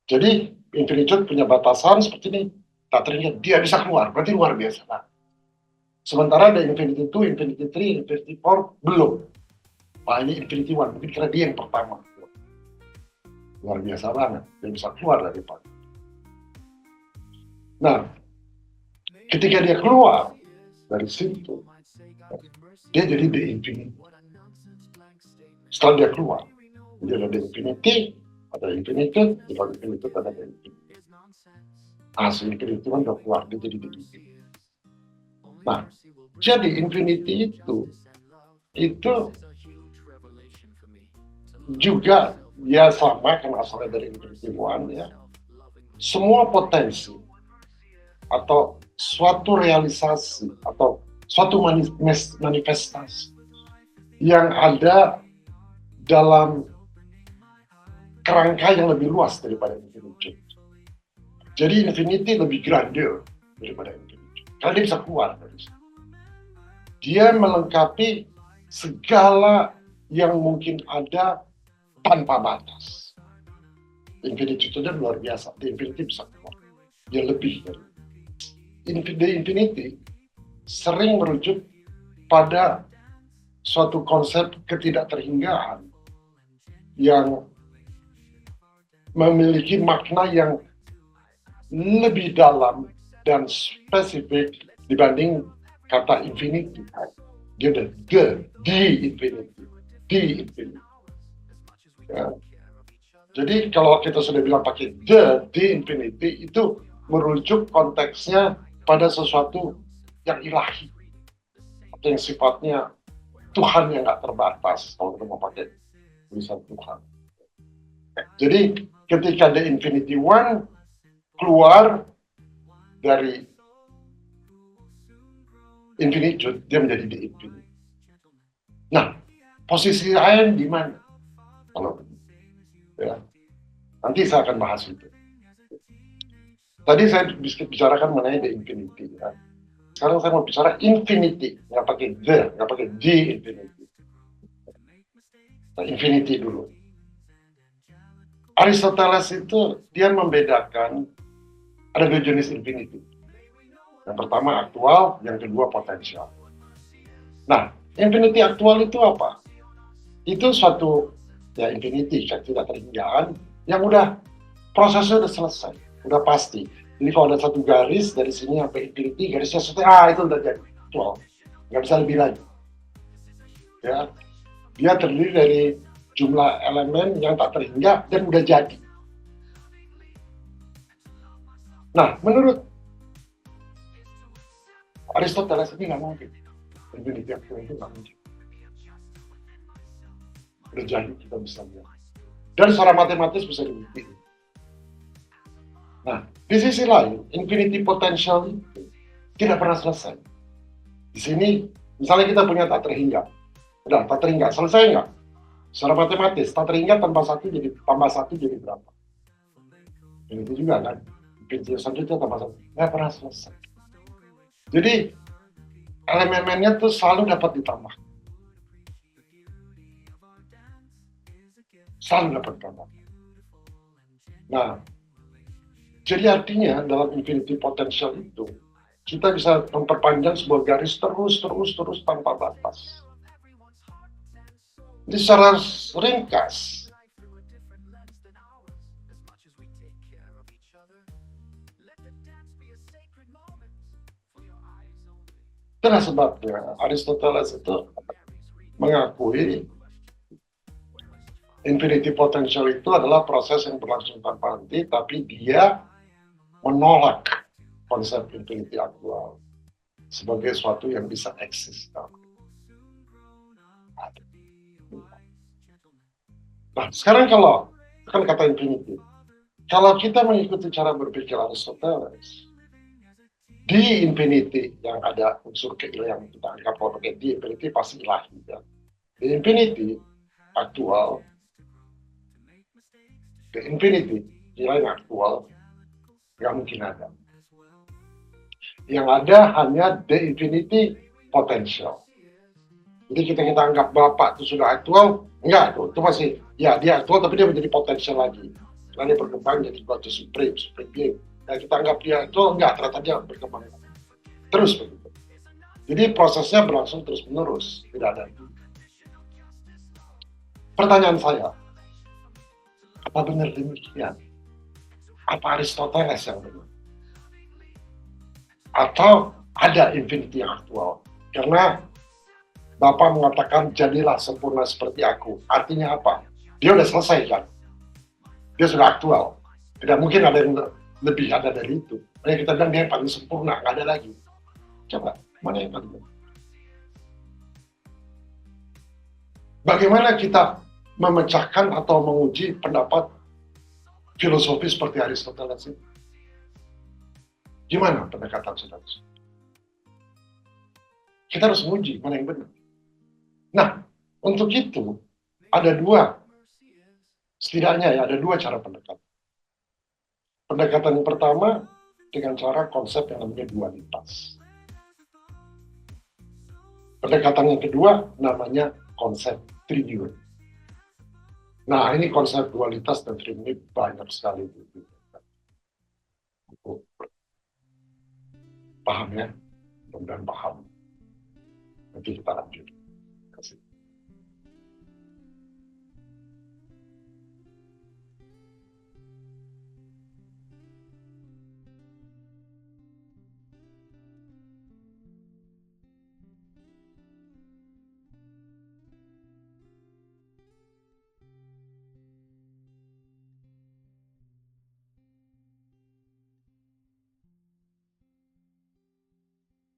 Jadi infinitude punya batasan seperti ini, tak teringat dia bisa keluar, berarti luar biasa. Nah, sementara ada infinity 2, infinity 3, infinity 4 belum. Nah, ini infinity 1, mungkin karena dia yang pertama. Luar biasa banget, dia bisa keluar dari pan. Nah, ketika dia keluar dari situ, dia jadi the infinity. Setelah dia keluar, dia ada the infinity, ada infinitude, di bawah infinitude ada the infinity. Asli infinity kan udah keluar, dia jadi the infinity. Nah, jadi infinity itu juga ya sama kan asalnya dari infinity one ya. Semua potensi atau suatu realisasi atau suatu manifestasi yang ada dalam kerangka yang lebih luas daripada infinity. Jadi infinity lebih grandeur daripada infinity. Karena dia bisa keluar dari situ. Dia melengkapi segala yang mungkin ada tanpa batas. Infinity itu luar biasa. The infinity bisa keluar. Dia lebih dari the infinity sering merujuk pada suatu konsep ketidakterhinggaan yang memiliki makna yang lebih dalam dan spesifik dibanding kata infinity. Dia ada the infinity. Ya. Jadi kalau kita sudah bilang pakai the infinity, itu merujuk konteksnya pada sesuatu yang ilahi atau yang sifatnya Tuhan yang nggak terbatas kalau kita mau pakai tulisan Tuhan. Jadi ketika the infinity one keluar dari infinitude, dia menjadi the infinity. Nah, posisi lain di mana? Kalau ya, nanti saya akan bahas itu. Tadi saya bicarakan mengenai the infinity. Ya. Sekarang saya mau bicara infinity, nggak pakai the infinity. Nah, infinity dulu. Aristoteles itu dia membedakan ada dua jenis infinity. Yang pertama aktual, yang kedua potensial. Nah, infinity aktual itu apa? Itu suatu ya infinity, tidak terhinggaan, yang udah prosesnya udah selesai, udah pasti. Jadi kalau ada satu garis dari sini sampai infinity, garisnya selesai, itu udah jadi aktual, nggak bisa lebih lagi. Ya, dia terdiri dari jumlah elemen yang tak terhingga dan udah jadi. Nah, menurut Aristoteles ini nggak mungkin. Infinity aktual itu nggak mungkin. Udah jadi, kita bisa lihat. Dan secara matematis bisa dibuktikan. Nah, di sisi lain, infinity potential itu tidak pernah selesai. Di sini, misalnya kita punya tak terhingga. Udah, tak terhingga. Selesai nggak? Secara matematis, tak terhingga tambah satu jadi berapa? Dan itu juga kan, infinity selanjutnya tambah satu. Nggak pernah selesai. Jadi, elemen-elemennya tuh selalu dapat ditambah. Selalu dapat ditambah. Nah, jadi artinya dalam infinity potential itu, kita bisa memperpanjang sebuah garis terus tanpa batas. Jadi secara ringkas, itulah sebabnya Aristoteles itu mengakui infinity potential itu adalah proses yang berlangsung tanpa henti, tapi dia menolak konsep infinity aktual sebagai sesuatu yang bisa eksis. Nah, sekarang kalau kan kata infinity, kalau kita mengikuti cara berpikir Aristoteles, di infinity yang ada unsur keilahian yang kita anggap kalau pakai di infinity pasti ilahi. Ya. Di infinity aktual, di infinity yang aktual nggak mungkin ada. Yang ada hanya the infinity potential. Jadi kita anggap Bapak itu sudah aktual, enggak tuh, itu masih ya dia aktual tapi dia menjadi potensial lagi. lalu berkembang jadi Gojo Supreme, Supreme Being. Dan kita anggap dia itu enggak, ternyata dia berkembang terus begitu. Jadi prosesnya berlangsung terus menerus, tidak ada. Pertanyaan saya, apa benar demikian? Apa Aristoteles yang benar? Atau ada infinity yang aktual? Karena Bapak mengatakan jadilah sempurna seperti aku. Artinya apa? Dia udah selesai kan? Dia sudah aktual. Tidak mungkin ada yang lebih ada dari itu. Makanya kita bilang dia yang paling sempurna, nggak ada lagi. Coba, mana yang paling benar? Bagaimana kita memecahkan atau menguji pendapat filosofi seperti Aristoteles ini? Gimana pendekatan saudara? Kita harus menguji mana yang benar. Nah, untuk itu ada dua, setidaknya ya ada dua cara pendekatan. Pendekatan yang pertama dengan cara konsep yang namanya dualitas. Pendekatan yang kedua namanya konsep trinium. Nah, ini konsep dualitas dan trinium banyak sekali. Paham ya? Mudah-mudahan paham. Nanti kita lanjut.